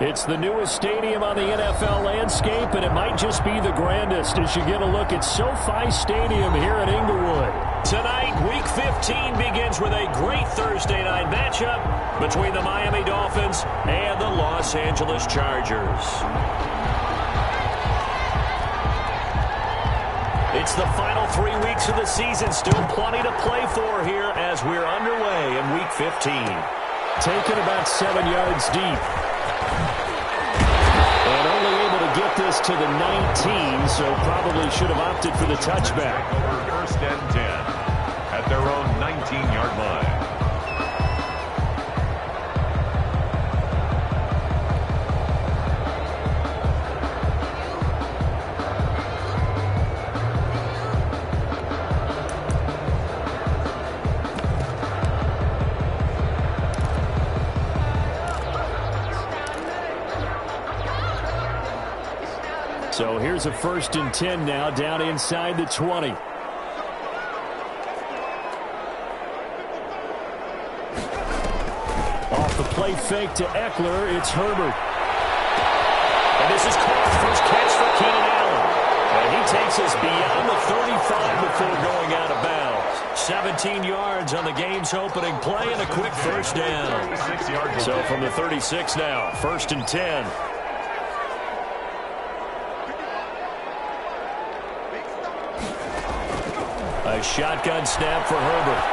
It's the newest stadium on the NFL landscape, and it might just be the grandest as you get a look at SoFi Stadium here in Inglewood. Tonight, Week 15 begins with a great Thursday night matchup between the Miami Dolphins and the Los Angeles Chargers. It's the final 3 weeks of the season. Still plenty to play for here as we're underway in Week 15. Taken about 7 yards deep. And only able to get this to the 19, so probably should have opted for the touchback. Over 1st and 10 at their own 19-yard line. So here's a 1st and 10 now, down inside the 20. Off the play fake to Eckler, it's Herbert. And this is caught. First catch for Keenan Allen. And he takes us beyond the 35 before going out of bounds. 17 yards on the game's opening play and a quick first down. So from the 36 now, 1st and 10. A shotgun snap for Herbert.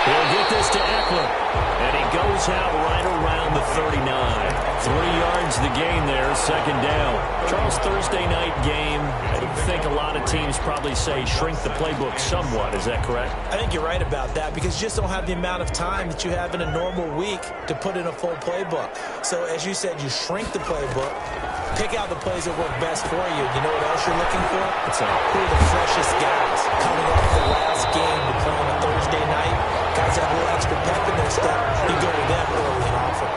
He'll get this to Eckler. And he goes out right around the 39. 3 yards the gain there, 2nd down. Charles, Thursday night game, I think a lot of teams probably say shrink the playbook somewhat. Is that correct? I think you're right about that because you just don't have the amount of time that you have in a normal week to put in a full playbook. So as you said, you shrink the playbook. Pick out the plays that work best for you. You know what else you're looking for? Who are the freshest guys coming off the last game to play on a Thursday night? Guys that have a little extra pep in their step. You go to them early and often.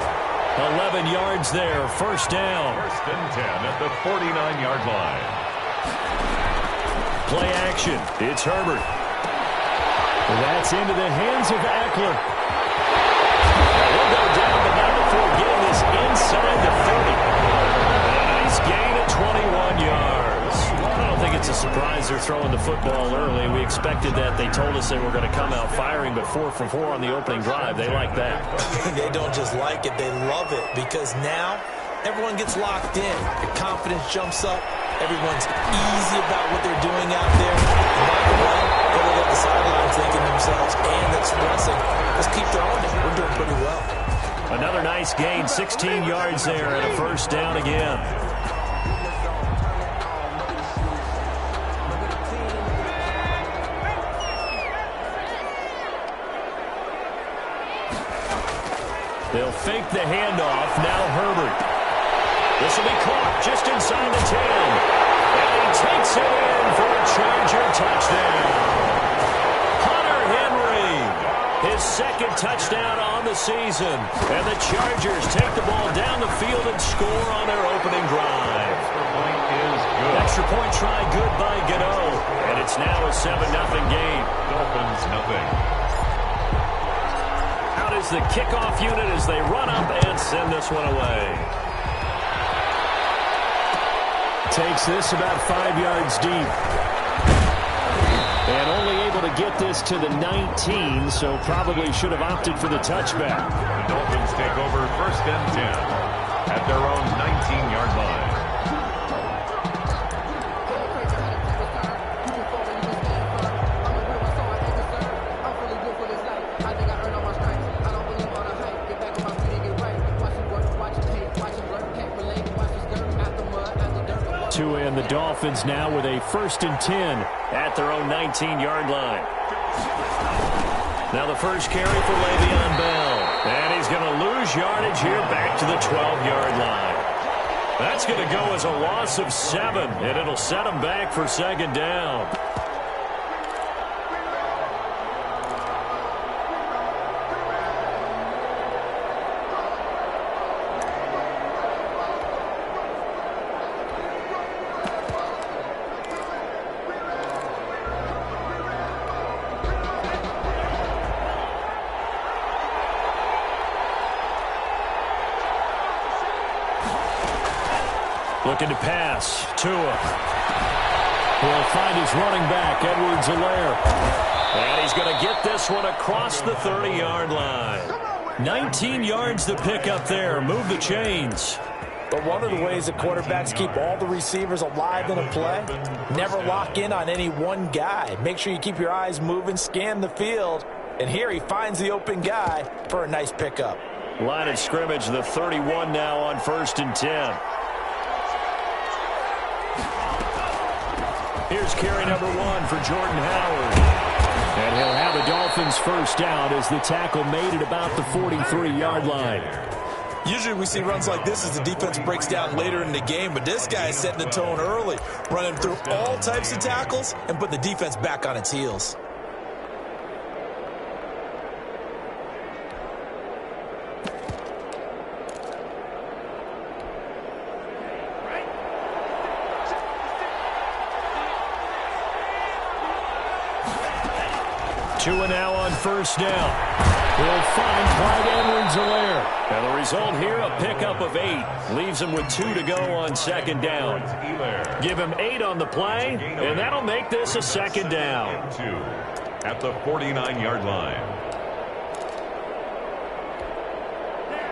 11 yards there, 1st down. 1st and 10 at the 49-yard line. Play action. It's Herbert. That's into the hands of Eckler. He'll go down, but not before getting this inside the 30. Gain of 21 yards. I don't think it's a surprise they're throwing the football early. We expected that. They told us they were going to come out firing, but 4 for 4 on the opening drive. They like that. They don't just like it. They love it because now everyone gets locked in. The confidence jumps up. Everyone's easy about what they're doing out there. And by the way, they look at the sidelines thinking themselves and expressing, let's keep throwing it. We're doing pretty well. Another nice gain, 16 yards there and a 1st down again. They'll fake the handoff. Now Herbert. This will be caught just inside the 10. And he takes it in for a Charger touchdown. Hunter Henry, his 2nd touchdown on the season. And the Chargers take the ball down the field and score on their opening drive. Extra point try good by Gano. And it's now a 7-0 game. Dolphins nothing. Is the kickoff unit as they run up and send this one away. Takes this about 5 yards deep. And only able to get this to the 19, so probably should have opted for the touchback. The Dolphins take over 1st and 10 at their own 19-yard line. And the Dolphins now with a 1st and 10 at their own 19-yard line. Now the first carry for Le'Veon Bell. And he's going to lose yardage here back to the 12-yard line. That's going to go as a loss of 7, and it'll set him back for 2nd down. Looking to pass. Tua will find his running back, Edwards-Helaire. And he's going to get this one across the 30-yard line. 19 yards to pick up there. Move the chains. But one of the ways that quarterbacks keep all the receivers alive in a play, never lock in on any one guy. Make sure you keep your eyes moving, scan the field. And here he finds the open guy for a nice pickup. Line of scrimmage, the 31 now on 1st and 10. Here's carry number 1 for Jordan Howard. And he'll have the Dolphins first down as the tackle made at about the 43-yard line. Usually we see runs like this as the defense breaks down later in the game, but this guy is setting the tone early, running through all types of tackles and put the defense back on its heels. Tua now on first down. He'll find Clyde Edwards-Helaire. And the result here, a pickup of 8. Leaves him with 2 to go on 2nd down. Give him 8 on the play, and that'll make this a 2nd down. 2 at the 49-yard line.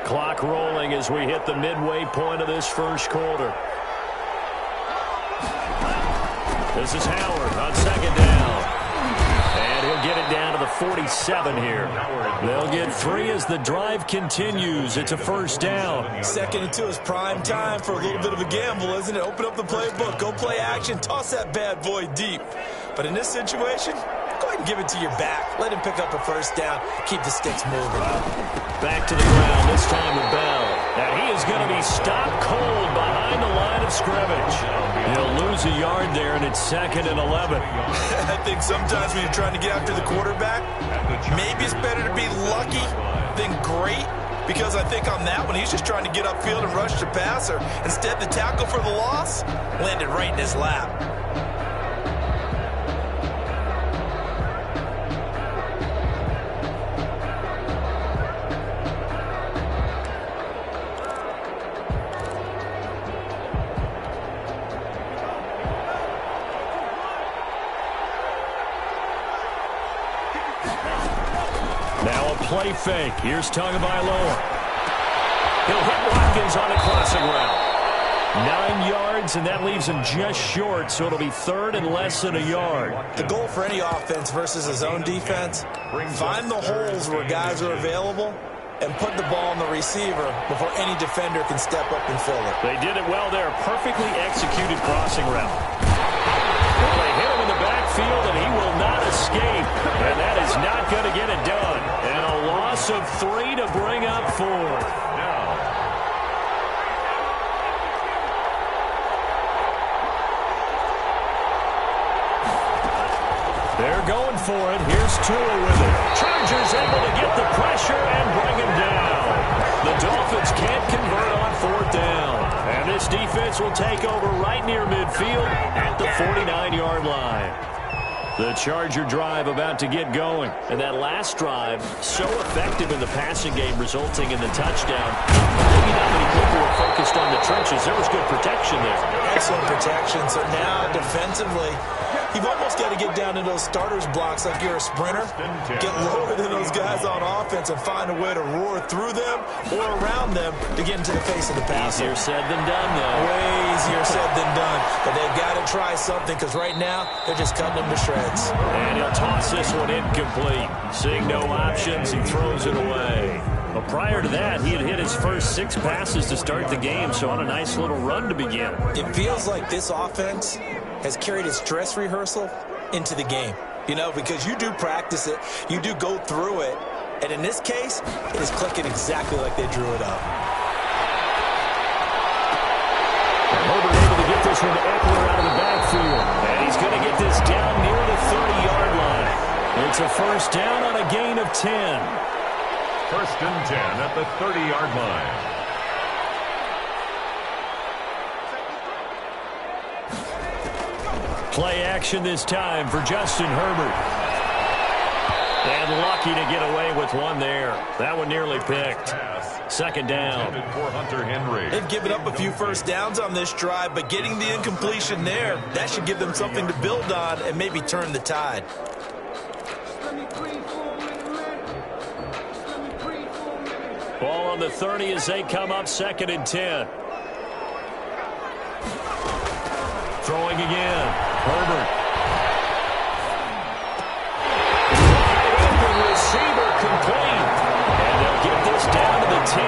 Clock rolling as we hit the midway point of this first quarter. This is Howard on 2nd down. And he'll get it down to the 47 here. They'll get 3 as the drive continues. It's a first down. 2nd and 2 is prime time for a little bit of a gamble, isn't it? Open up the playbook, go play action, toss that bad boy deep. But in this situation, go ahead and give it to your back. Let him pick up a first down. Keep the sticks moving. Back to the ground, this time with Bell. And he is going to be stopped cold behind the line of scrimmage. He'll lose a yard there, and it's 2nd and 11. I think sometimes when you're trying to get after the quarterback, maybe it's better to be lucky than great. Because I think on that one, he's just trying to get upfield and rush the passer. Instead, the tackle for the loss landed right in his lap. Now a play fake. Here's Tagovailoa. He'll hit Watkins on a crossing route. 9 yards, and that leaves him just short, so it'll be 3rd and less than a yard. The goal for any offense versus his own defense, find the holes where guys are available and put the ball on the receiver before any defender can step up and fill it. They did it well there. Perfectly executed crossing route. Well, they hit him in the backfield, and he will not escape. And that is not going to get it done. And a loss of 3 to bring up 4th. They're going for it. Here's Tua with it. Chargers able to get the pressure and bring him down. The Dolphins can't convert on 4th down. And this defense will take over right near midfield at the 49-yard line. The Charger drive about to get going. And that last drive, so effective in the passing game, resulting in the touchdown. Maybe not many people were focused on the trenches. There was good protection there. Excellent protection. So now, defensively, you've almost got to get down to those starters blocks like you're a sprinter. Get lower than those guys on offense and find a way to roar through them or around them to get into the face of the passer. Easier said than done, though. Way easier said than done. But they've got to try something because right now they're just cutting them to shreds. And he'll toss this one incomplete. Seeing no options, he throws it away. But prior to that, he had hit his first 6 passes to start the game, so on a nice little run to begin. It feels like this offense has carried its dress rehearsal into the game. You know, because you do practice it, you do go through it, and in this case, it is clicking exactly like they drew it up. Herbert able to get this one to Eckler out of the backfield. And he's going to get this down near the 30-yard line. It's a first down on a gain of 10. 1st and 10 at the 30-yard line. Play action this time for Justin Herbert. And lucky to get away with one there. That one nearly picked. Second down. For Hunter Henry. They've given up a few first downs on this drive, but getting the incompletion there, that should give them something to build on and maybe turn the tide. Ball on the 30 as they come up 2nd and 10. Throwing again. Herbert. Receiver complete. And they'll get this down to the 10.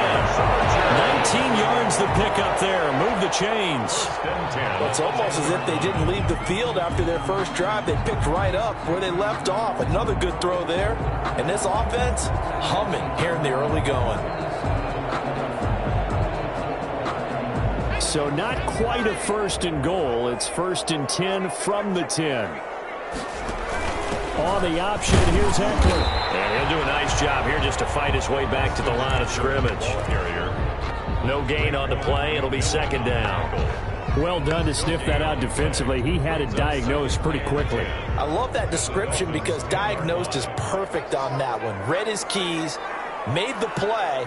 19 yards the pickup there. Move the chains. Well, it's almost as if they didn't leave the field after their first drive. They picked right up where they left off. Another good throw there. And this offense, humming here in the early going. So not quite a 1st and goal. It's 1st and 10 from the 10. On the option, here's Eckler. And he'll do a nice job here just to fight his way back to the line of scrimmage. No gain on the play. It'll be 2nd down. Well done to sniff that out defensively. He had it diagnosed pretty quickly. I love that description because diagnosed is perfect on that one. Read his keys, made the play,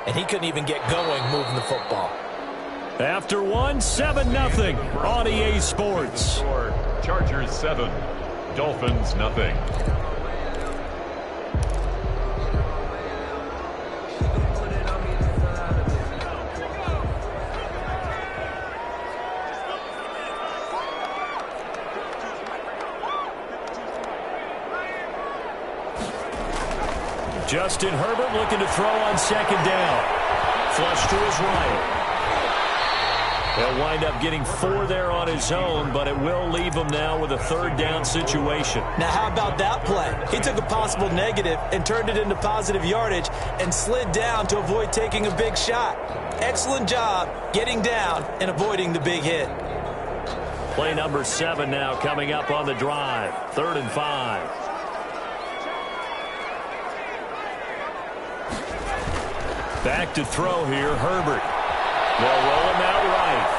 and he couldn't even get going moving the football. After one, 7-0 on EA Sports. Chargers 7. Dolphins nothing. Justin Herbert looking to throw on 2nd down. Flush to his right. He'll wind up getting 4 there on his own, but it will leave him now with a 3rd down situation. Now, how about that play? He took a possible negative and turned it into positive yardage and slid down to avoid taking a big shot. Excellent job getting down and avoiding the big hit. Play number 7 now coming up on the drive. 3rd and 5. Back to throw here, Herbert. They'll roll him out right.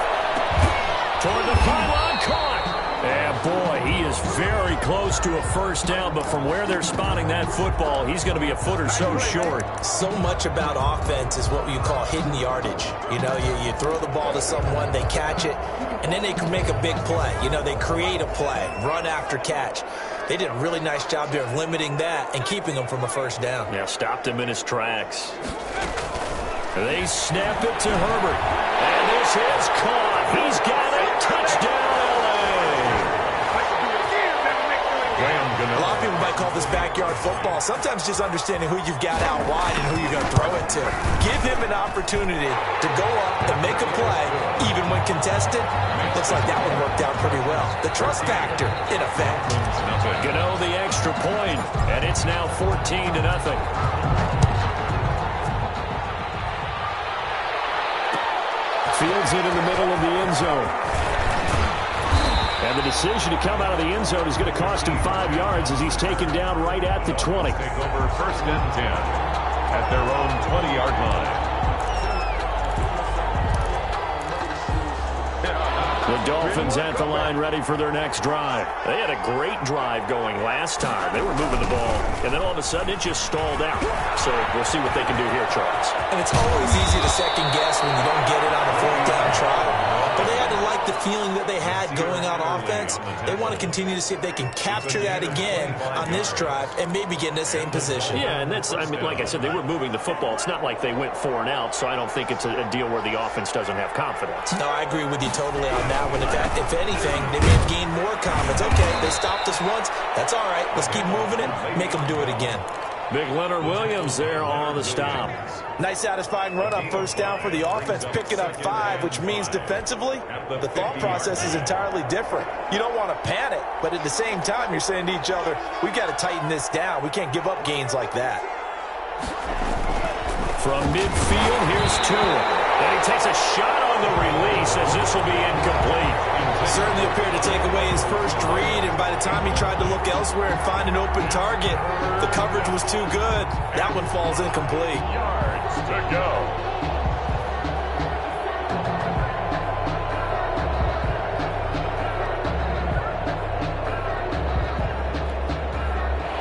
Toward the pylon, caught. And boy, he is very close to a 1st down, but from where they're spotting that football, he's going to be a foot or so short. So much about offense is what you call hidden yardage. You know, you throw the ball to someone, they catch it, and then they can make a big play. You know, they create a play, run after catch. They did a really nice job there of limiting that and keeping him from a 1st down. Yeah, stopped him in his tracks. They snap it to Herbert. And this is caught. He's got it. Touchdown, A lot of people might call this backyard football. Sometimes just understanding who you've got out wide and who you're going to throw it to. Give him an opportunity to go up and make a play, even when contested. Looks like that one worked out pretty well. The trust factor, in effect. Gano the extra point, and it's now 14-0. Fields it in the middle of the end zone. And the decision to come out of the end zone is going to cost him 5 yards as he's taken down right at the 20. Take over 1st and 10 at their own 20-yard line. The Dolphins at the line ready for their next drive. They had a great drive going last time. They were moving the ball, and then all of a sudden it just stalled out. So we'll see what they can do here, Charles. And it's always easy to second guess when you don't get it on a 4th down try. But they had to like the feeling that they had going on offense. They want to continue to see if they can capture that again on this drive and maybe get in the same position. Yeah, and that's, I mean, like I said, they were moving the football. It's not like they went 4 and out, so I don't think it's a deal where the offense doesn't have confidence. No, I agree with you totally on that one. If anything, they may have gained more confidence. Okay, they stopped us once. That's all right. Let's keep moving it. Make them do it again. Big Leonard Williams there on the stop. Nice satisfying run on 1st down for the offense, picking up 5, which means defensively, the thought process is entirely different. You don't want to panic, but at the same time, you're saying to each other, we've got to tighten this down. We can't give up gains like that. From midfield, here's Tua. And he takes a shot on the release as this will be incomplete. Certainly appeared to take away his first read, and by the time he tried to look elsewhere and find an open target, the coverage was too good. That one falls incomplete. Yards to go.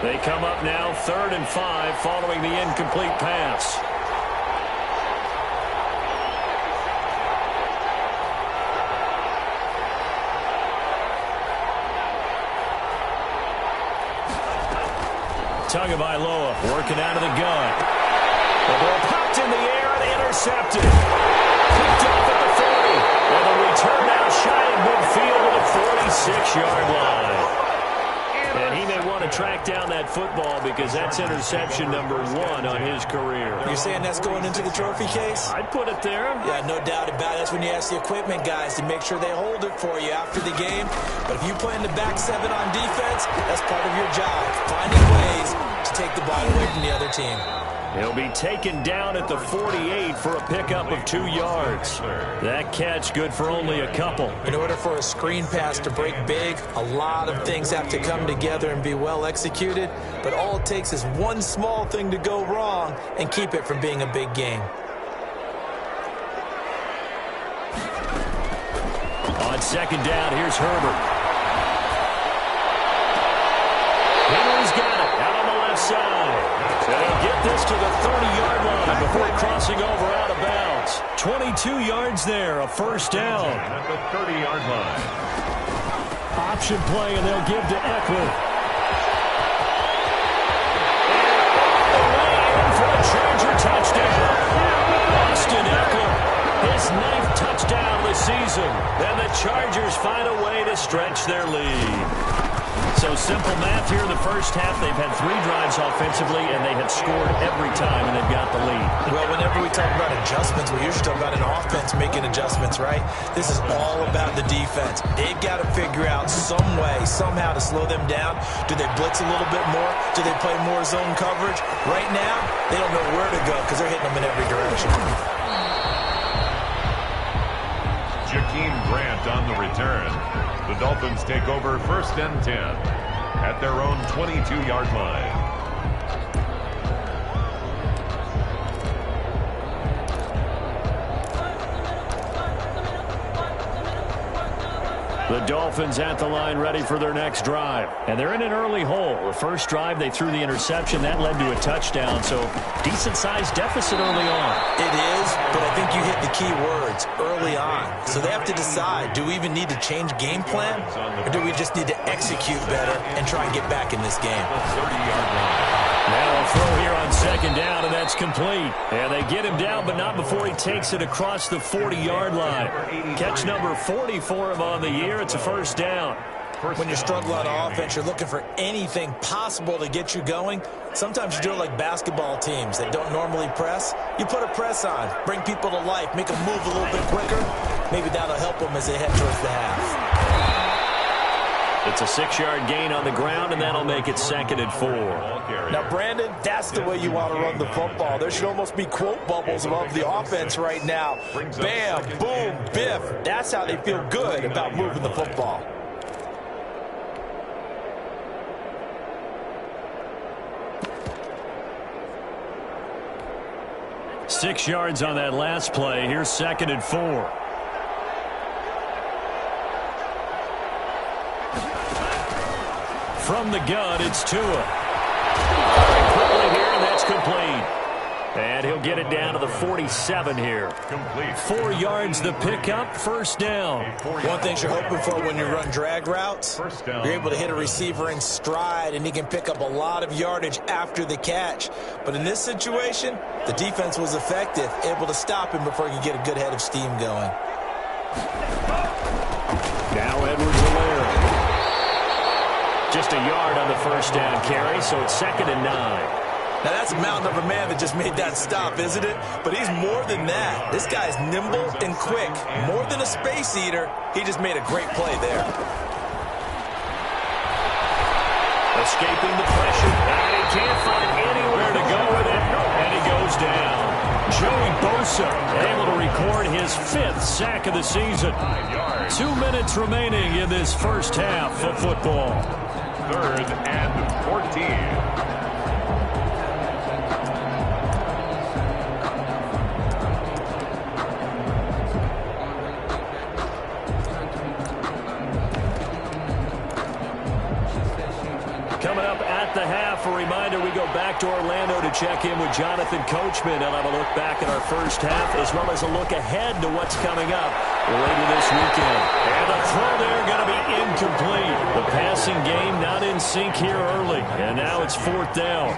They come up now 3rd and 5 following the incomplete pass. Tagovailoa working out of the gun. The ball popped in the air and intercepted. Picked off at the 40. And the return now shy of midfield to the 46-yard line. And he may want to track down that football because that's interception number 1 on his career. You're saying that's going into the trophy case? I'd put it there. Yeah, no doubt about it. That's when you ask the equipment guys to make sure they hold it for you after the game. But if you play in the back 7 on defense, that's part of your job, finding ways to take the ball away from the other team. He'll be taken down at the 48 for a pickup of 2 yards. That catch good for only a couple. In order for a screen pass to break big, a lot of things have to come together and be well executed. But all it takes is one small thing to go wrong and keep it from being a big game. On 2nd down, here's Herbert. Henry's got it out on the left side. So they'll get this to the 30-yard line before crossing over out of bounds. 22 yards there, a first down. At the 30-yard line. Option play, and they'll give to Eckler. Away in for a Charger touchdown. Austin Eckler, his 9th touchdown of the season. And the Chargers find a way to stretch their lead. So simple math here in the first half. They've had 3 drives offensively, and they have scored every time, and they've got the lead. Well, whenever we talk about adjustments, we usually talk about an offense making adjustments, right? This is all about the defense. They've got to figure out some way, somehow to slow them down. Do they blitz a little bit more? Do they play more zone coverage? Right now, they don't know where to go because they're hitting them in every direction. Jakeem Grant on the return. The Dolphins take over 1st and 10 at their own 22-yard line. The Dolphins at the line ready for their next drive. And they're in an early hole. The first drive, they threw the interception. That led to a touchdown, so decent-sized deficit early on. It is, but I think you hit the key words, early on. So they have to decide, do we even need to change game plan, or do we just need to execute better and try and get back in this game? 30-yard line. Now a throw here on 2nd down, and that's complete. And they get him down, but not before he takes it across the 40-yard line. Catch number 40 for him on the year. It's a first down. When you're struggling on offense, you're looking for anything possible to get you going. Sometimes you do it like basketball teams that don't normally press. You put a press on, bring people to life, make them move a little bit quicker. Maybe that'll help them as they head towards the half. It's a 6-yard gain on the ground, and that'll make it 2nd and 4. Now, Brandon, that's the way you want to run the football. There should almost be quote bubbles above the offense right now. Bam, boom, biff. That's how they feel good about moving the football. Six yards on that last play. Here's 2nd and 4. From the gun, it's Tua. Quickly here, and that's complete. And he'll get it down to the 47 here. Complete. 4 yards the pickup, first down. One thing you're hoping for when you run drag routes, you're able to hit a receiver in stride, and he can pick up a lot of yardage after the catch. But in this situation, the defense was effective, able to stop him before he could get a good head of steam going. Now Edwards-Helaire. Just a yard on the first down carry, so it's 2nd and 9. Now, that's a mountain of a man that just made that stop, isn't it? But he's more than that. This guy's nimble and quick. More than a space eater, he just made a great play there. Escaping the pressure, and he can't find anywhere to go with it, and he goes down. Joey Bosa able to record his 5th sack of the season. 2 minutes remaining in this first half of football. 3rd and 14. Coming up at the half, a reminder, we go back to Orlando to check in with Jonathan Coachman. He'll have a look back at our first half as well as a look ahead to what's coming up later this weekend. And the throw there going to be incomplete. The passing game not in sync here early. And now it's fourth down.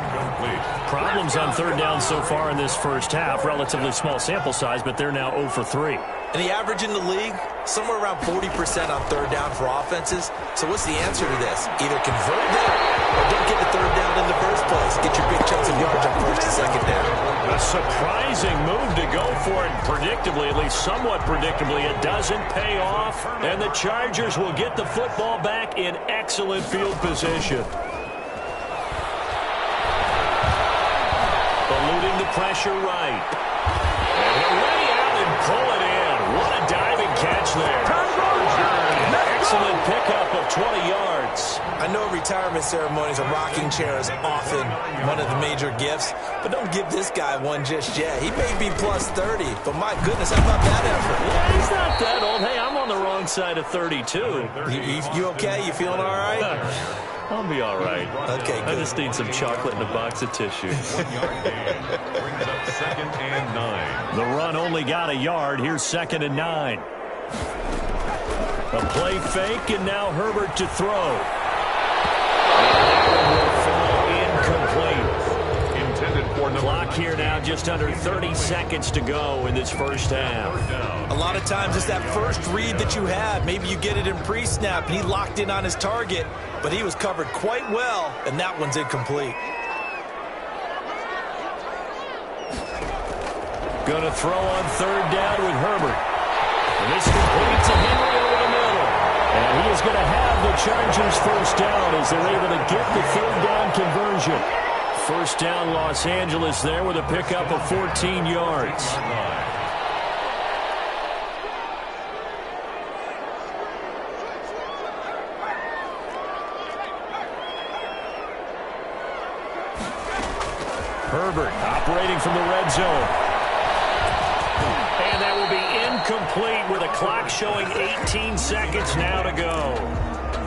Problems on third down so far in this first half. Relatively small sample size, but they're now 0 for 3. And the average in the league, somewhere around 40% on third down for offenses. So what's the answer to this? Either convert them or don't get the third down in the first place. Get your big chunks of yards on first and second down. A surprising move to go for it predictably, at least somewhat predictably. It doesn't pay off, and the Chargers will get the football back in excellent field position. Eluding the pressure right. And he'll lay out and pull it in. What a diving catch there. Excellent pickup of 20 yards. I know retirement ceremonies, a rocking chair is often one of the major gifts, but don't give this guy one just yet. He may be plus 30, but my goodness, how about that effort? Yeah, he's not that old. Hey, I'm on the wrong side of 32. You okay? You feeling all right? I'll be all right. Okay, good. I just need some chocolate and a box of tissue. 1 yard gain brings up 2nd and 9. The run only got a yard. Here's 2nd and 9. A play fake, and now Herbert to throw. Incomplete. Intended for the Clock here now, just under 30 seconds to go in this first half. A lot of times it's that first read that you have. Maybe you get it in pre-snap, and he locked in on his target, but he was covered quite well, and that one's incomplete. Going to throw on third down with Herbert. And this complete to Henry over the middle. And he is going to have the Chargers first down as they're able to get the third down conversion. First down Los Angeles there with a pickup of 14 yards. Herbert operating from the red zone. And that will be incomplete with a clock showing 18 seconds now to go.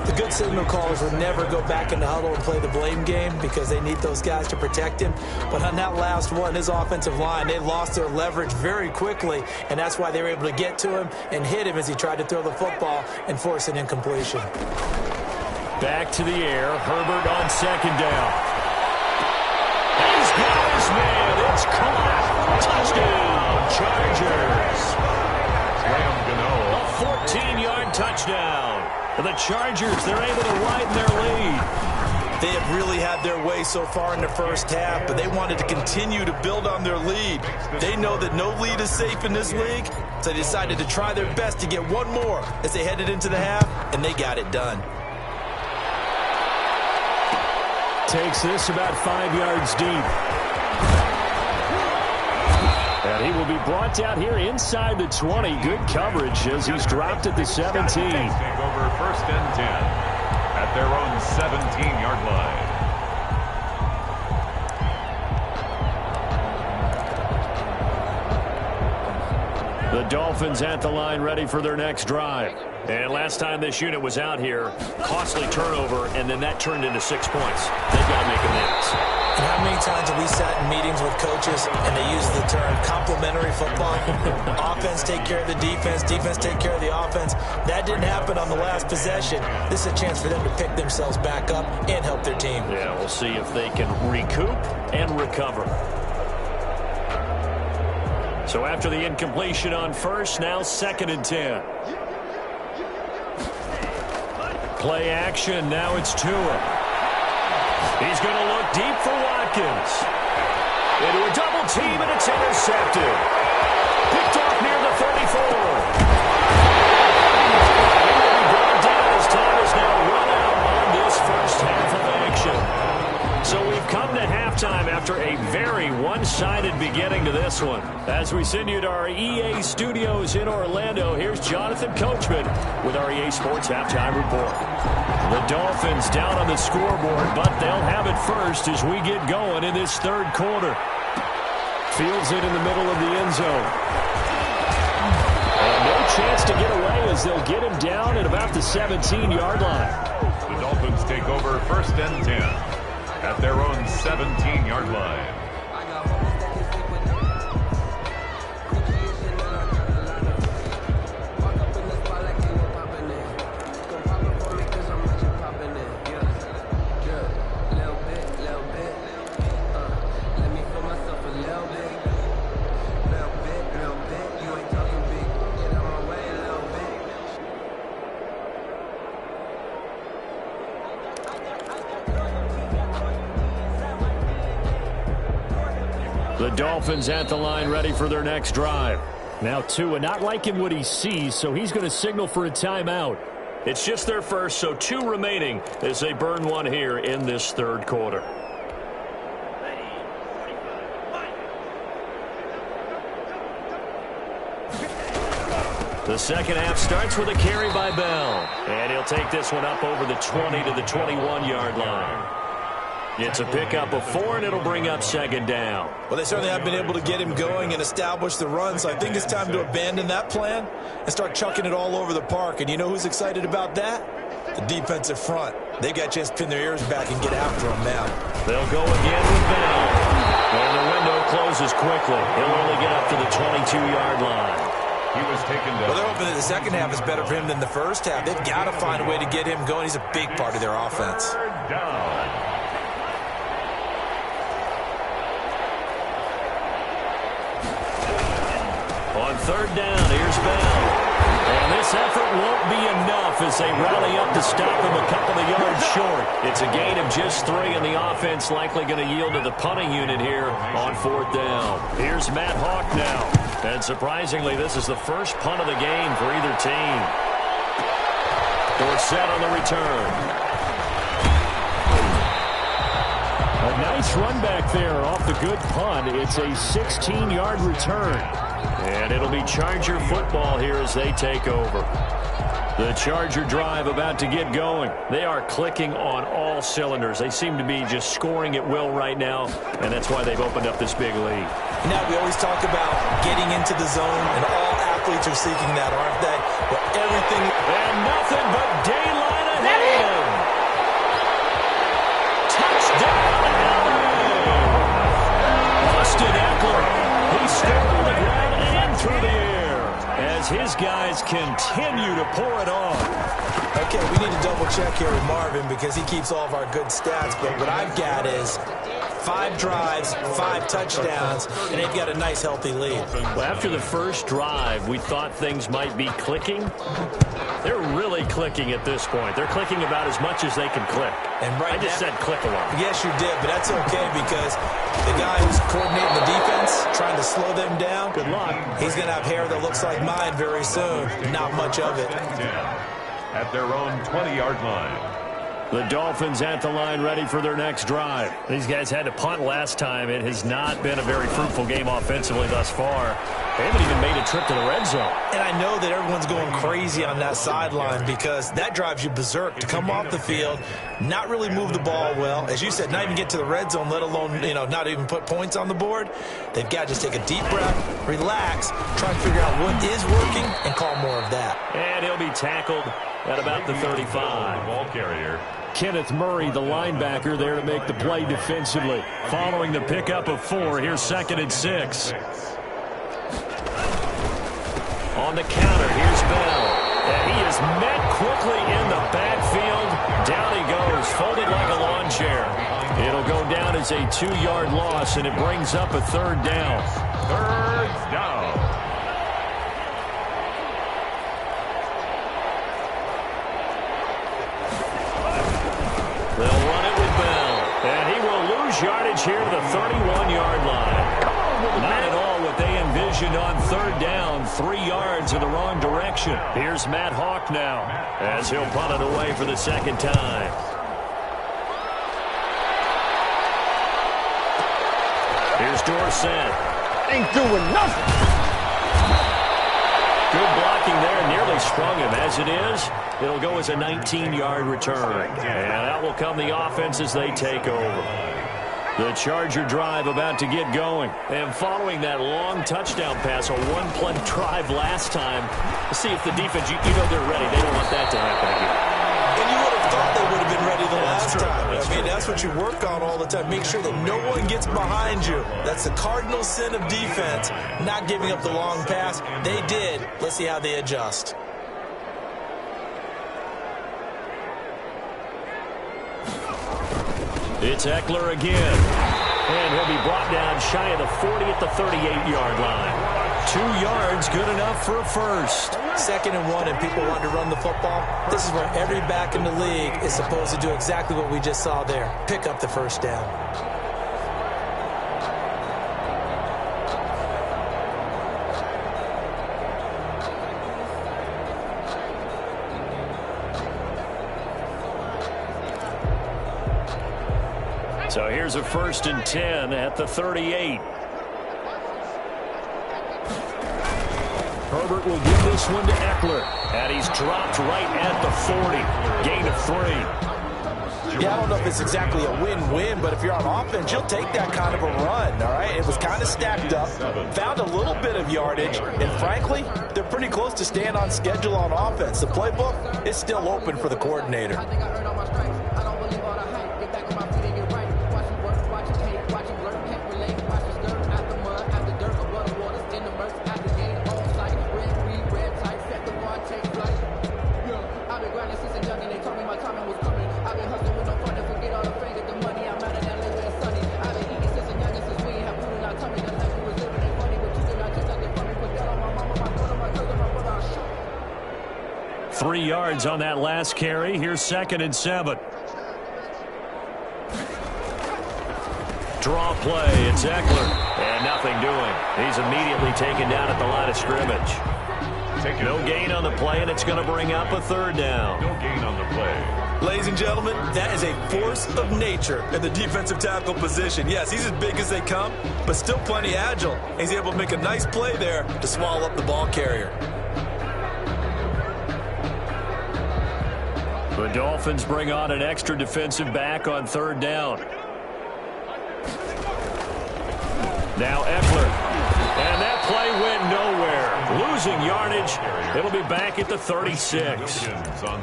The good signal callers would never go back in the huddle and play the blame game because they need those guys to protect him. But on that last one, his offensive line, they lost their leverage very quickly, and that's why they were able to get to him and hit him as he tried to throw the football and force an incompletion. Back to the air. Herbert on second down. He's got his man. It's caught. Touchdown, Chargers. A 14-yard touchdown. And the Chargers, they're able to widen their lead. They have really had their way so far in the first half, but they wanted to continue to build on their lead. They know that no lead is safe in this league, so they decided to try their best to get one more as they headed into the half, and they got it done. Takes this about 5 yards deep. And he will be brought down here inside the 20. Good coverage as he's dropped at the 17. Take over 1st and 10 at their own 17-yard line. The Dolphins at the line ready for their next drive. And last time this unit was out here, costly turnover, and then that turned into 6 points. They've got to make amends. And how many times have we sat in meetings with coaches and they use the term complementary football? Offense take care of the defense, defense take care of the offense. That didn't happen on the last possession. This is a chance for them to pick themselves back up and help their team. Yeah, we'll see if they can recoup and recover. So after the incompletion on first, now 2nd and 10. Play action, now it's Tua. He's going to look deep for Watkins. Into a double team, and it's intercepted. Picked off near the 34. He will be brought down as time is now run out on this first half of action. So we've come to halftime after a very one-sided beginning to this one. As we send you to our EA studios in Orlando, here's Jonathan Coachman with our EA Sports Halftime Report. The Dolphins down on the scoreboard, but they'll have it first as we get going in this third quarter. Fields it in the middle of the end zone. And no chance to get away as they'll get him down at about the 17-yard line. The Dolphins take over 1st and 10. 17-yard line. The Dolphins at the line ready for their next drive. Now Tua not liking what he sees, so he's going to signal for a timeout. It's just their first, so 2 remaining as they burn one here in this third quarter. The second half starts with a carry by Bell. And he'll take this one up over the 20 to the 21-yard line. It's a pickup of 4, and it'll bring up second down. Well, they certainly have been able to get him going and establish the run, so I think it's time to abandon that plan and start chucking it all over the park. And you know who's excited about that? The defensive front. They got a chance to pin their ears back and get after him now. They'll go again with Bell. And the window closes quickly. He'll only get up to the 22-yard line. He was taken down. Well, they're hoping that the second half is better for him than the first half. They've got to find a way to get him going. He's a big part of their offense. Third down. On third down, here's Bell. And this effort won't be enough as they rally up to stop him a couple of yards short. It's a gain of just 3, and the offense likely going to yield to the punting unit here on fourth down. Here's Matt Hawk now. And surprisingly, this is the first punt of the game for either team. Dorsett on the return. A nice run back there off the good punt. It's a 16-yard return. And it'll be Charger football here as they take over. The Charger drive about to get going. They are clicking on all cylinders. They seem to be just scoring at will right now, and that's why they've opened up this big lead. Now, we always talk about getting into the zone, and all athletes are seeking that, aren't they? But everything... And nothing but daylight ahead. Touchdown! Austin Eckler. He scored on the ground and through the air as his guys continue to pour it on. Okay, we need to double check here with Marvin because he keeps all of our good stats, but what I've got is 5 drives, 5 touchdowns, and they've got a nice, healthy lead. Well, after the first drive, we thought things might be clicking. They're really clicking at this point. They're clicking about as much as they can click. And right I just said click a lot. Yes, you did, but that's okay because the guy who's coordinating the defense, trying to slow them down, good luck. He's going to have hair that looks like mine very soon. Not much of it. At their own 20-yard line. The Dolphins at the line ready for their next drive. These guys had to punt last time. It has not been a very fruitful game offensively thus far. They haven't even made a trip to the red zone. And I know that everyone's going crazy on that sideline because that drives you berserk to come off the field, not really move the ball well. As you said, not even get to the red zone, let alone, not even put points on the board. They've got to just take a deep breath, relax, try and figure out what is working, and call more of that. And he'll be tackled at about the 35. The ball carrier. Kenneth Murray, the linebacker, there to make the play defensively. Following the pickup of 4, here's 2nd and 6. On the counter, here's Bell. And he is met quickly in the backfield. Down he goes, folded like a lawn chair. It'll go down as a 2-yard loss, and it brings up a 3rd down. 3rd down. They'll run it with Bell. And he will lose yardage here to the 31-yard line. Not at all what they envisioned on 3rd down. 3 yards in the wrong direction. Here's Matt Hawk now as he'll punt it away for the 2nd time. Here's Dorsett. Ain't doing nothing. Good blocking there, nearly sprung him. As it is, it'll go as a 19-yard return. And that will come the offense as they take over. The Charger drive about to get going. And following that long touchdown pass, a 1-play drive last time, let's see if the defense, you know they're ready. They don't want that to happen again. And you would have thought they would have been ready the last last time. I mean, that's what you work on all the time. Make sure that no one gets behind you. That's the cardinal sin of defense, not giving up the long pass. They did. Let's see how they adjust. It's Eckler again. And he'll be brought down shy of the 40 at the 38-yard line. 2 yards, good enough for a first. 2nd and 1, and people want to run the football. This is where every back in the league is supposed to do exactly what we just saw there. Pick up the first down. So here's a 1st and 10 at the 38. Herbert will give this one to Eckler. And he's dropped right at the 40. Gain of 3. Yeah, I don't know if it's exactly a win-win, but if you're on offense, you'll take that kind of a run, all right? It was kind of stacked up, found a little bit of yardage, and frankly, they're pretty close to staying on schedule on offense. The playbook is still open for the coordinator. Three yards on that last carry. Here's 2nd and 7. Draw play. It's Eckler. And nothing doing. He's immediately taken down at the line of scrimmage. No gain on the play, and it's going to bring up a 3rd down. No gain on the play. Ladies and gentlemen, that is a force of nature in the defensive tackle position. Yes, he's as big as they come, but still plenty agile. He's able to make a nice play there to swallow up the ball carrier. The Dolphins bring on an extra defensive back on 3rd down. Now Eckler. And that play went nowhere. Losing yardage. It'll be back at the 36.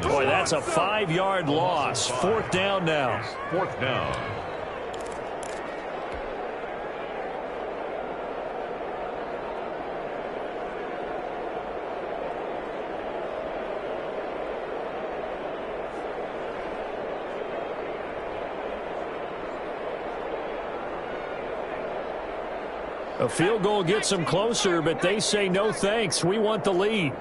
Boy, that's a 5-yard loss. 4th down now. 4th down. A field goal gets them closer, but they say no thanks. We want the lead.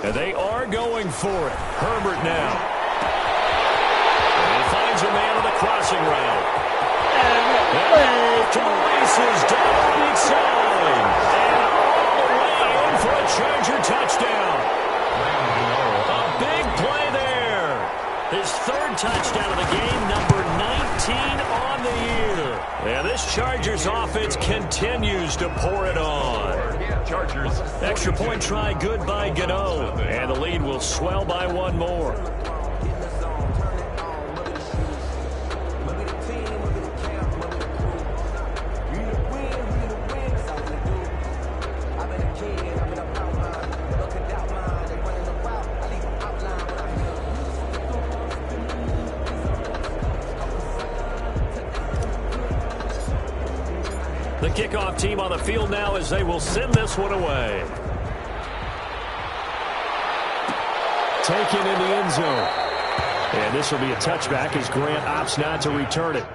And they are going for it. Herbert now. And he finds a man on the crossing route. And to the races down the weak side. And all the way in for a Charger touchdown. A big play there. His 3rd touchdown of the game, number 19 on the year. And this Chargers offense continues to pour it on. Chargers. Extra point try good by Gano. And the lead will swell by 1 more. The kickoff team on the field now as they will send this one away. Taken in the end zone. And this will be a touchback as Grant opts not to return it.